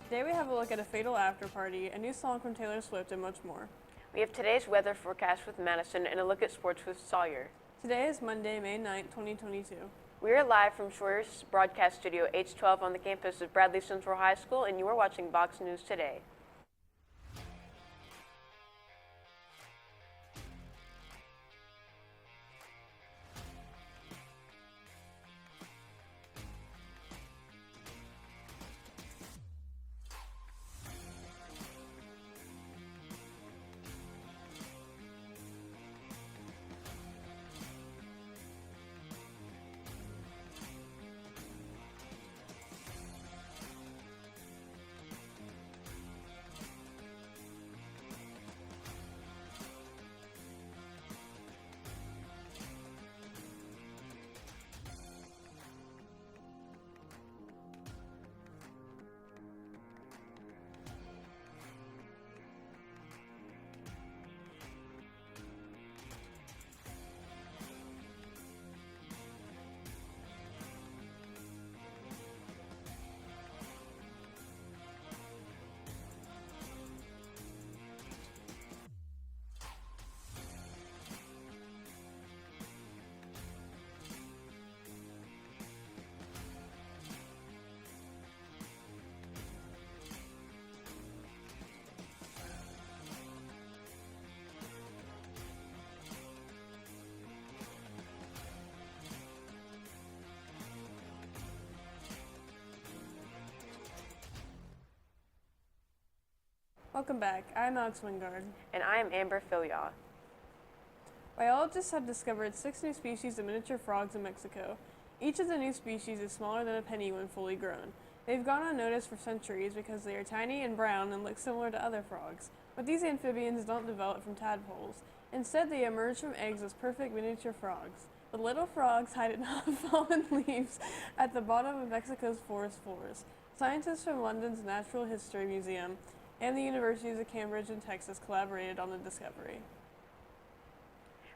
Today we have a look at a fatal after party, a new song from Taylor Swift, and much more. We have today's weather forecast with Madison and a look at sports with Sawyer. Today is Monday, May 9th, 2022. We are live from Schroeder's broadcast studio H12 on the campus of Bradley Central High School, and you are watching VOX News Today. Welcome back. I'm Alex Wingard. And I am Amber Filyaw. Biologists have discovered 6 new species of miniature frogs in Mexico. Each of the new species is smaller than a penny when fully grown. They've gone unnoticed for centuries because they are tiny and brown and look similar to other frogs. But these amphibians don't develop from tadpoles. Instead, they emerge from eggs as perfect miniature frogs. The little frogs hide in fallen leaves at the bottom of Mexico's forest floors. Scientists from London's Natural History Museum and the Universities of Cambridge and Texas collaborated on the discovery.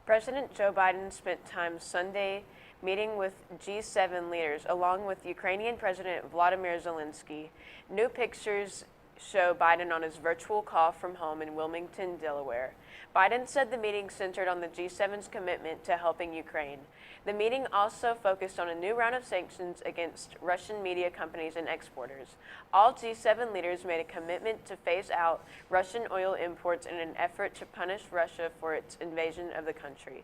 President Joe Biden spent time Sunday meeting with G7 leaders along with Ukrainian President Volodymyr Zelensky. New pictures show Biden on his virtual call from home in Wilmington, Delaware. Biden said the meeting centered on the G7's commitment to helping Ukraine. The meeting also focused on a new round of sanctions against Russian media companies and exporters. All G7 leaders made a commitment to phase out Russian oil imports in an effort to punish Russia for its invasion of the country.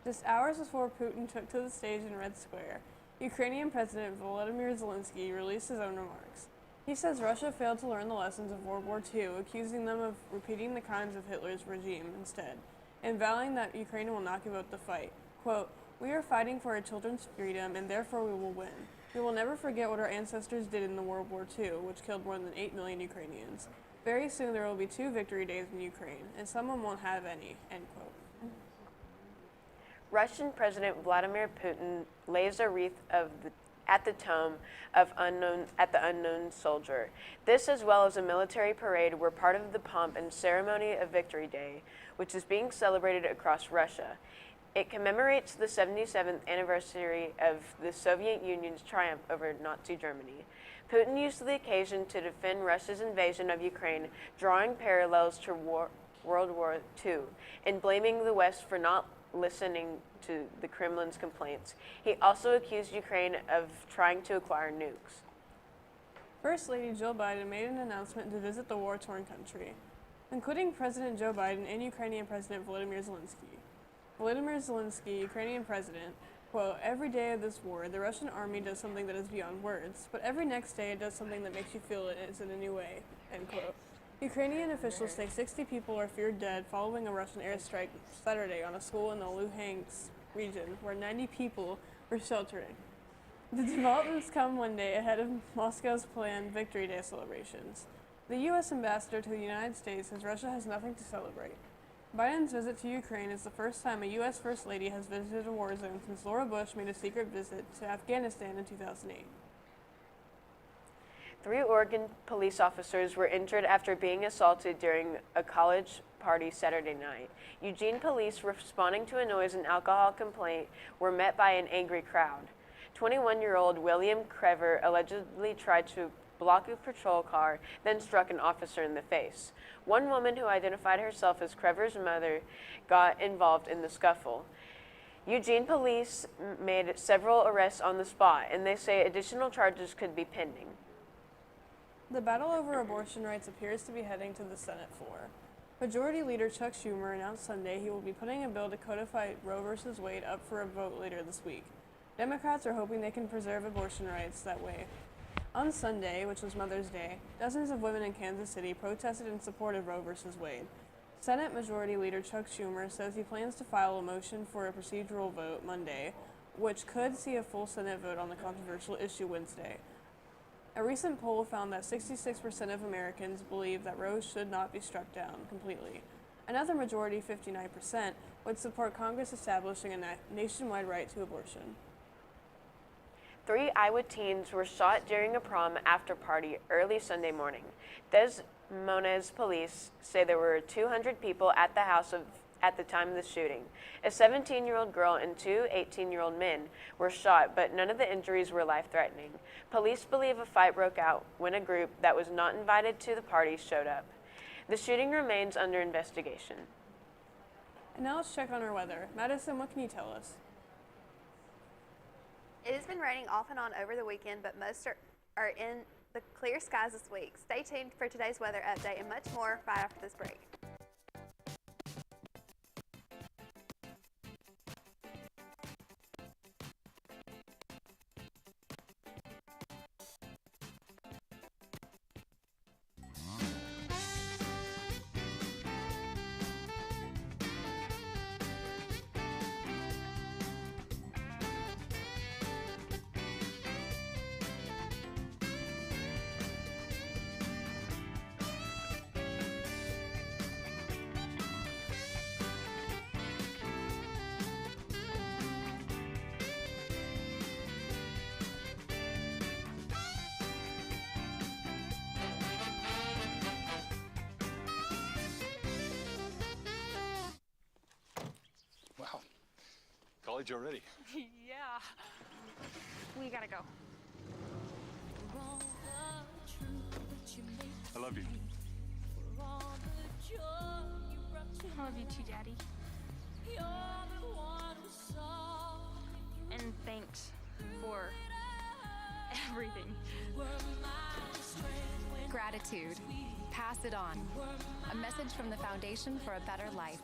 Just hours before Putin took to the stage in Red Square, Ukrainian President Volodymyr Zelensky released his own remarks. He says Russia failed to learn the lessons of World War II, accusing them of repeating the crimes of Hitler's regime instead, and vowing that Ukraine will not give up the fight. Quote, "We are fighting for our children's freedom, and therefore we will win. We will never forget what our ancestors did in the World War II, which killed more than 8 million Ukrainians. Very soon there will be 2 victory days in Ukraine, and someone won't have any." End quote. Russian President Vladimir Putin lays a wreath at the tomb of the unknown soldier. This, as well as a military parade, were part of the pomp and ceremony of Victory Day, which is being celebrated across Russia. It commemorates the 77th anniversary of the Soviet Union's triumph over Nazi Germany. Putin used the occasion to defend Russia's invasion of Ukraine, drawing parallels to World War II, and blaming the West for not listening to the Kremlin's complaints. He also accused Ukraine of trying to acquire nukes. First Lady Jill Biden made an announcement to visit the war-torn country, including President Joe Biden and Ukrainian President Volodymyr Zelensky. Volodymyr Zelensky, Ukrainian president, quote, "Every day of this war, the Russian army does something that is beyond words, but every next day it does something that makes you feel it is in a new way," end quote. Ukrainian officials say 60 people are feared dead following a Russian airstrike Saturday on a school in the Luhansk region, where 90 people were sheltering. The developments come one day ahead of Moscow's planned Victory Day celebrations. The U.S. ambassador to the United States says Russia has nothing to celebrate. Biden's visit to Ukraine is the first time a U.S. First Lady has visited a war zone since Laura Bush made a secret visit to Afghanistan in 2008. 3 Oregon police officers were injured after being assaulted during a college party Saturday night. Eugene police, responding to a noise and alcohol complaint, were met by an angry crowd. 21-year-old William Crever allegedly tried to blocked a patrol car, then struck an officer in the face. One woman who identified herself as Crever's mother got involved in the scuffle. Eugene police made several arrests on the spot, and they say additional charges could be pending. The battle over abortion rights appears to be heading to the Senate floor. Majority Leader Chuck Schumer announced Sunday he will be putting a bill to codify Roe v. Wade up for a vote later this week. Democrats are hoping they can preserve abortion rights that way. On Sunday, which was Mother's Day, dozens of women in Kansas City protested in support of Roe v. Wade. Senate Majority Leader Chuck Schumer says he plans to file a motion for a procedural vote Monday, which could see a full Senate vote on the controversial issue Wednesday. A recent poll found that 66% of Americans believe that Roe should not be struck down completely. Another majority, 59%, would support Congress establishing a nationwide right to abortion. 3 Iowa teens were shot during a prom after party early Sunday morning. Des Moines police say there were 200 people at the house at the time of the shooting. A 17-year-old girl and 2 18-year-old men were shot, but none of the injuries were life-threatening. Police believe a fight broke out when a group that was not invited to the party showed up. The shooting remains under investigation. And now let's check on our weather. Madison, what can you tell us? It has been raining off and on over the weekend, but most are in the clear skies this week. Stay tuned for today's weather update and much more right after this break. Wow, college already. Yeah. We gotta go. I love you. I love you too, Daddy. And thanks for everything. Gratitude. Pass it on. A message from the Foundation for a Better Life.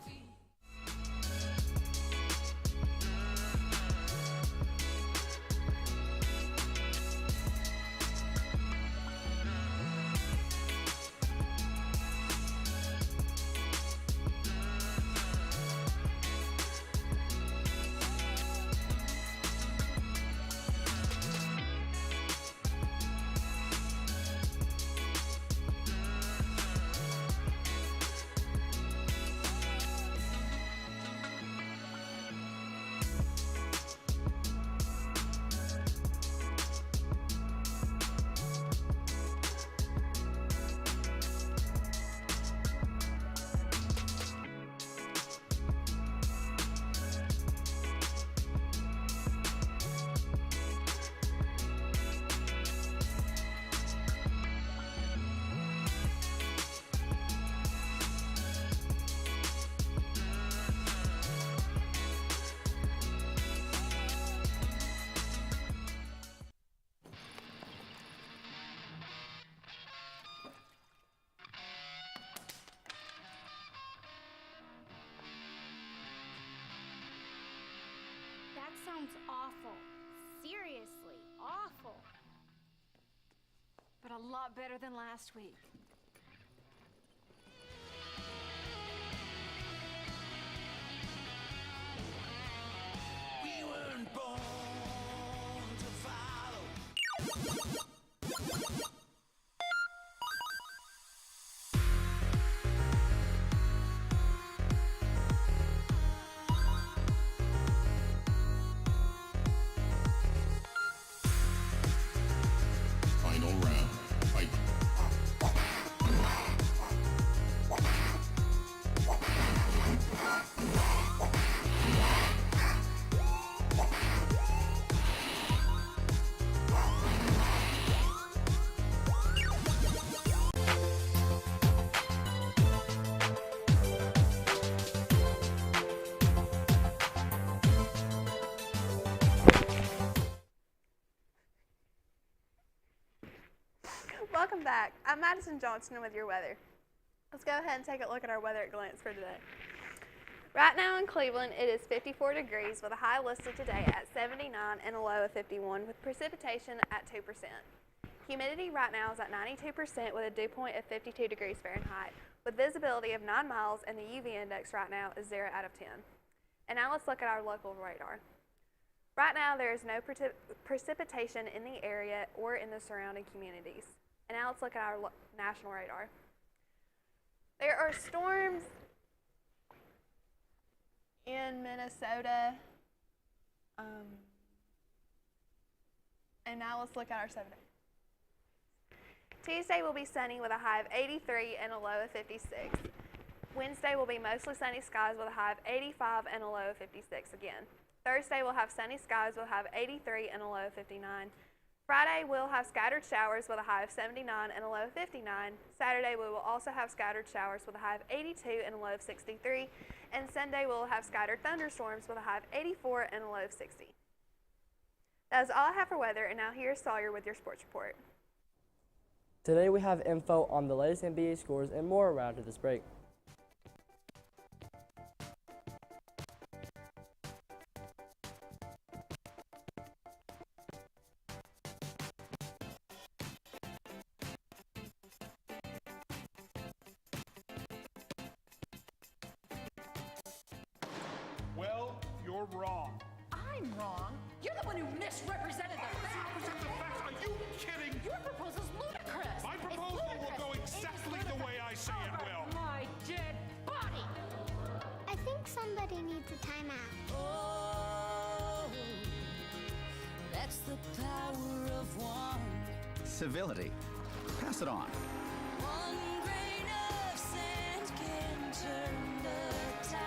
That sounds awful. Seriously, awful. But a lot better than last week. We weren't born to follow. Final round. Fight. Welcome back. I'm Madison Johnston with your weather. Let's go ahead and take a look at our weather at glance for today. Right now in Cleveland, it is 54 degrees with a high listed today at 79 and a low of 51 with precipitation at 2%. Humidity right now is at 92% with a dew point of 52 degrees Fahrenheit with visibility of 9 miles, and the UV index right now is 0 out of 10. And now let's look at our local radar. Right now there is no precipitation in the area or in the surrounding communities. And now let's look at our national radar. There are storms in Minnesota. And now let's look at our 7 days. Tuesday will be sunny with a high of 83 and a low of 56. Wednesday will be mostly sunny skies with a high of 85 and a low of 56 again. Thursday we'll have sunny skies with a high of 83 and a low of 59. Friday we'll have scattered showers with a high of 79 and a low of 59. Saturday we will also have scattered showers with a high of 82 and a low of 63. And Sunday we'll have scattered thunderstorms with a high of 84 and a low of 60. That is all I have for weather, and now here's Sawyer with your sports report. Today we have info on the latest NBA scores and more right after this break. Well, you're wrong. I'm wrong. You're the one who misrepresented the facts. Are you kidding? Your proposal's ludicrous. My proposal will go exactly the way I say it will. My dead body. I think somebody needs a timeout. Oh, that's the power of one. Civility. Pass it on. One grain of sand can turn the tide.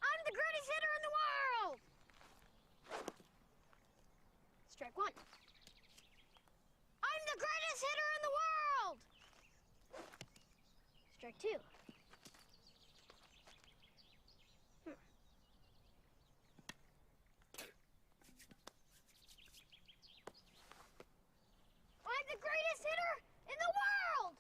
I'm the greatest hitter in the world! Strike one. I'm the greatest hitter in the world! Strike two. I'm the greatest hitter in the world!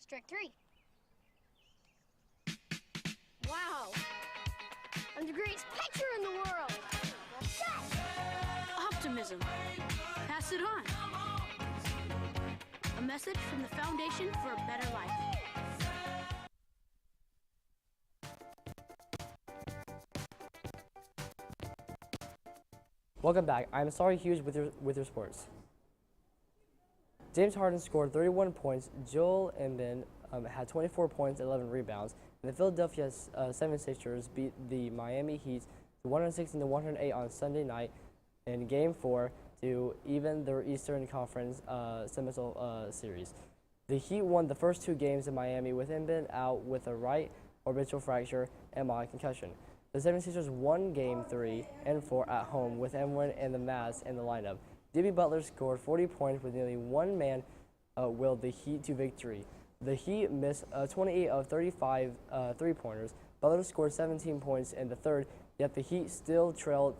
Strike three. Wow! I'm the greatest pitcher in the world! Optimism. Pass it on. A message from the Foundation for a Better Life. Welcome back. I'm Sorry Hughes with your sports. James Harden scored 31 points. Joel Embiid had 24 points, 11 rebounds. And the Philadelphia 76ers beat the Miami Heat 116-108 on Sunday night in Game 4 to even their Eastern Conference semifinal series. The Heat won the first two games in Miami with Embiid out with a right orbital fracture and mild concussion. The 76ers won Game 3 and 4 at home with Embiid and the Mavs in the lineup. Jimmy Butler scored 40 points with nearly one man willed the Heat to victory. The Heat missed 28 of 35 three-pointers, Butler scored 17 points in the third, yet the Heat still trailed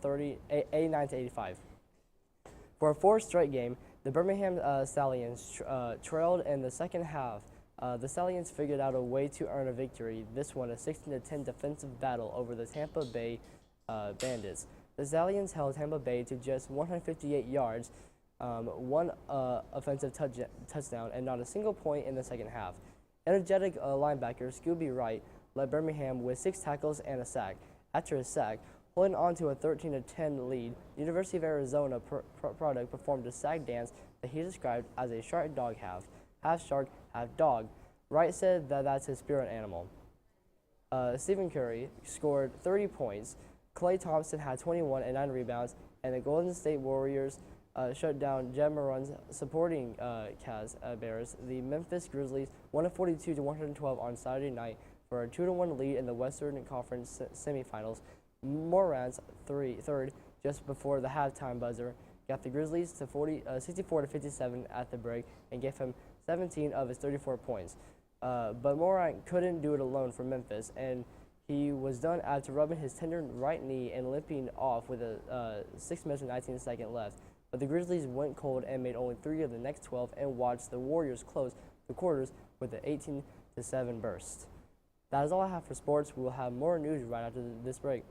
89 to 85. For a fourth straight game, the Birmingham Stallions trailed in the second half. The Stallions figured out a way to earn a victory. This one, a 16-10 defensive battle over the Tampa Bay Bandits. The Stallions held Tampa Bay to just 158 yards, one offensive touchdown, and not a single point in the second half. Energetic linebacker Scooby Wright led Birmingham with 6 tackles and a sack. After a sack, holding on to a 13-10 lead, the University of Arizona product performed a sack dance that he described as a shark dog half shark, half dog. Wright said that that's his spirit animal. Stephen Curry scored 30 points. Klay Thompson had 21 and 9 rebounds, and the Golden State Warriors shut down Jeb Moran's supporting cast Bears. The Memphis Grizzlies 142 to 112 on Saturday night for a 2-1 lead in the Western Conference semifinals. Moran's third, just before the halftime buzzer, got the Grizzlies to 64 to 57 at the break and gave him 17 of his 34 points. But Moran couldn't do it alone for Memphis, and he was done after rubbing his tender right knee and limping off with a 6 minutes and 19 seconds left. But the Grizzlies went cold and made only 3 of the next 12 and watched the Warriors close the quarters with an 18-7 burst. That is all I have for sports. We will have more news right after this break.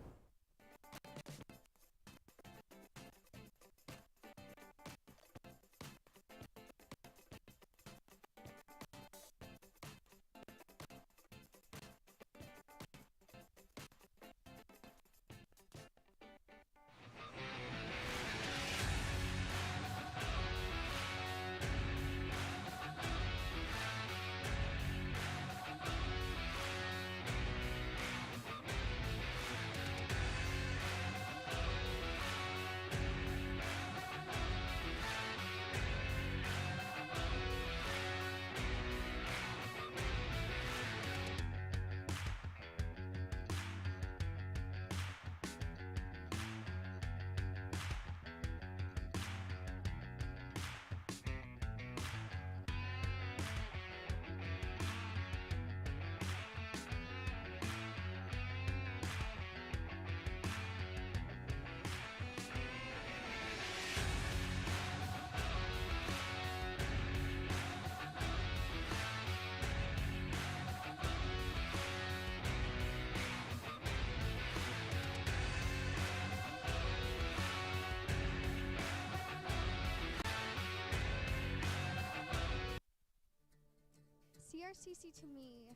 CRCC to me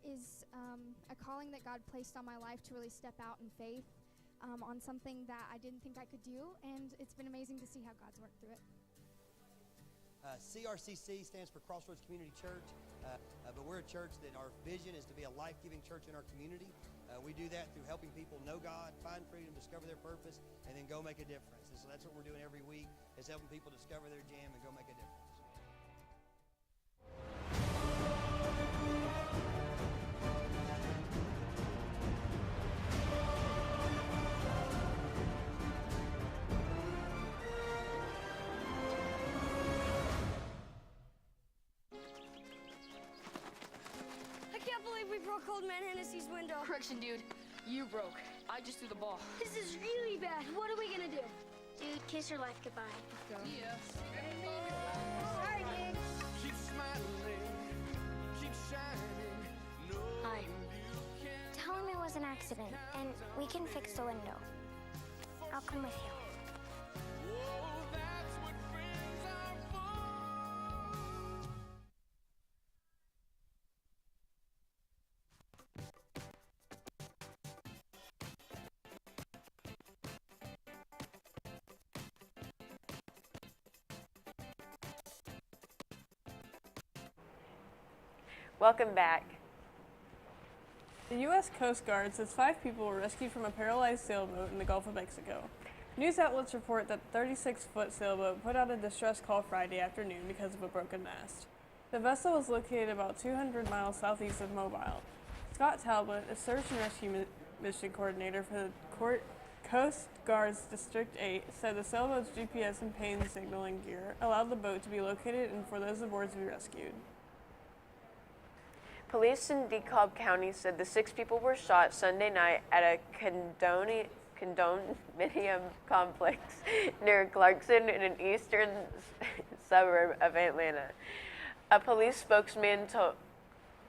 is a calling that God placed on my life to really step out in faith on something that I didn't think I could do, and it's been amazing to see how God's worked through it. CRCC stands for Crossroads Community Church, but we're a church that our vision is to be a life-giving church in our community. We do that through helping people know God, find freedom, discover their purpose, and then go make a difference. And so that's what we're doing every week, is helping people discover their jam and go make a difference. We broke Old Man Hennessy's window. Correction, dude. You broke. I just threw the ball. This is really bad. What are we gonna do? Dude, kiss your life goodbye. Yeah. Sorry, dude. Keep smiling, keep shining. No, Hi. Tell him it was an accident, and we can fix the window. I'll come with you. that's what friends are for. Welcome back. The U.S. Coast Guard says 5 people were rescued from a paralyzed sailboat in the Gulf of Mexico. News outlets report that the 36-foot sailboat put out a distress call Friday afternoon because of a broken mast. The vessel was located about 200 miles southeast of Mobile. Scott Talbot, a search and rescue mission coordinator for the Coast Guard's District 8, said the sailboat's GPS and pain signaling gear allowed the boat to be located and for those aboard to be rescued. Police in DeKalb County said the 6 people were shot Sunday night at a condominium complex near Clarkson in an eastern suburb of Atlanta. A police spokesman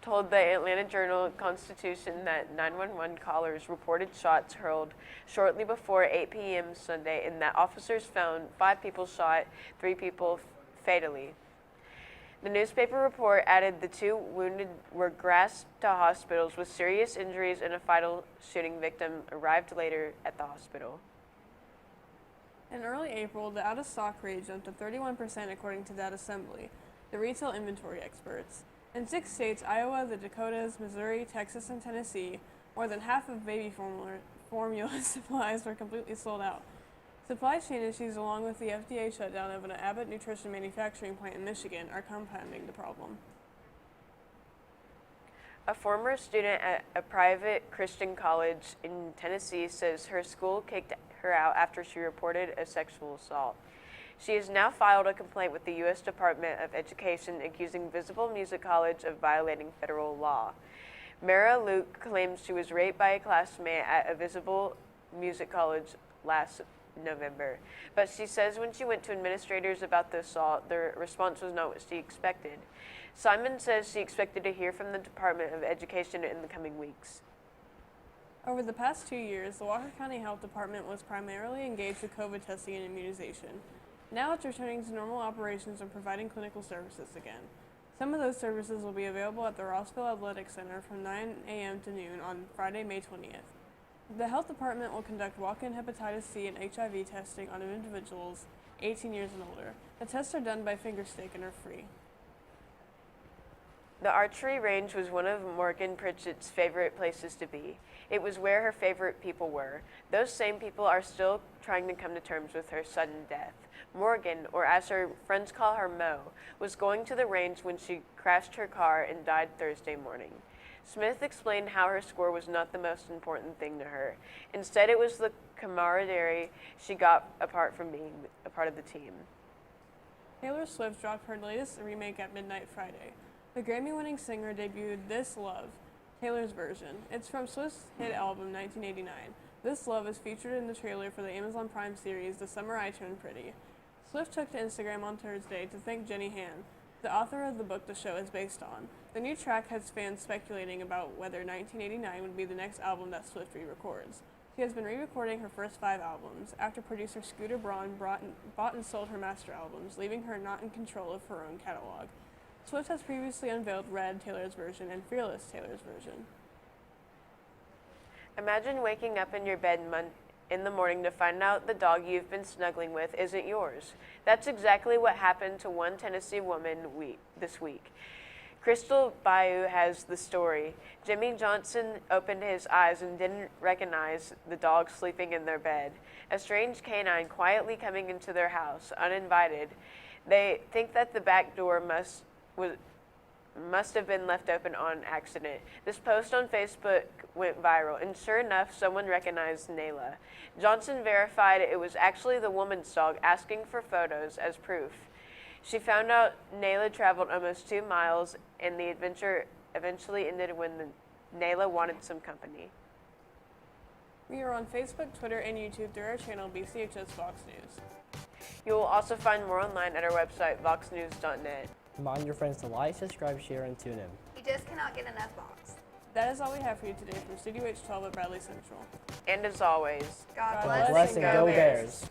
told the Atlanta Journal-Constitution that 911 callers reported shots hurled shortly before 8 p.m. Sunday and that officers found 5 people shot, 3 people fatally. The newspaper report added the 2 wounded were grasped to hospitals with serious injuries and a fatal shooting victim arrived later at the hospital. In early April, the out-of-stock rate jumped to 31% according to Data Assembly, the retail inventory experts. In 6 states, Iowa, the Dakotas, Missouri, Texas, and Tennessee, more than half of baby formula supplies were completely sold out. Supply chain issues along with the FDA shutdown of an Abbott nutrition manufacturing plant in Michigan are compounding the problem. A former student at a private Christian college in Tennessee says her school kicked her out after she reported a sexual assault. She has now filed a complaint with the U.S. Department of Education accusing Visible Music College of violating federal law. Mara Luke claims she was raped by a classmate at a Visible Music College last November, but she says when she went to administrators about the assault, their response was not what she expected. Simon says she expected to hear from the Department of Education in the coming weeks. Over the past 2 years, the Walker County Health Department was primarily engaged with COVID testing and immunization. Now it's returning to normal operations and providing clinical services again. Some of those services will be available at the Rossville Athletic Center from 9 a.m. to noon on Friday, May 20th. The health department will conduct walk-in hepatitis C and HIV testing on individuals 18 years and older. The tests are done by fingerstick and are free. The archery range was one of Morgan Pritchett's favorite places to be. It was where her favorite people were. Those same people are still trying to come to terms with her sudden death. Morgan, or as her friends call her Mo, was going to the range when she crashed her car and died Thursday morning. Smith explained how her score was not the most important thing to her. Instead, it was the camaraderie she got apart from being a part of the team. Taylor Swift dropped her latest remake at midnight Friday. The Grammy-winning singer debuted This Love, Taylor's version. It's from Swift's hit album 1989. This Love is featured in the trailer for the Amazon Prime series The Summer I Turned Pretty. Swift took to Instagram on Thursday to thank Jenny Han, the author of the book the show is based on. The new track has fans speculating about whether 1989 would be the next album that Swift re-records. She has been re-recording her first 5 albums after producer Scooter Braun bought and sold her master albums, leaving her not in control of her own catalog. Swift has previously unveiled Red, Taylor's version, and Fearless, Taylor's version. Imagine waking up in your bed in the morning to find out the dog you've been snuggling with isn't yours. That's exactly what happened to one Tennessee woman this week. Crystal Bayou has the story. Jimmy Johnson opened his eyes and didn't recognize the dog sleeping in their bed. A strange canine quietly coming into their house, uninvited. They think that the back door must have been left open on accident. This post on Facebook went viral, and sure enough, someone recognized Nayla. Johnson verified it was actually the woman's dog asking for photos as proof. She found out Nayla traveled almost 2 miles, and the adventure eventually ended when Nayla wanted some company. We are on Facebook, Twitter, and YouTube through our channel BCHS VOX News. You will also find more online at our website, voxnews.net. Remind your friends to like, subscribe, share, and tune in. You just cannot get enough Vox. That is all we have for you today from Studio H12 at Bradley Central. And as always, God bless and go Bears.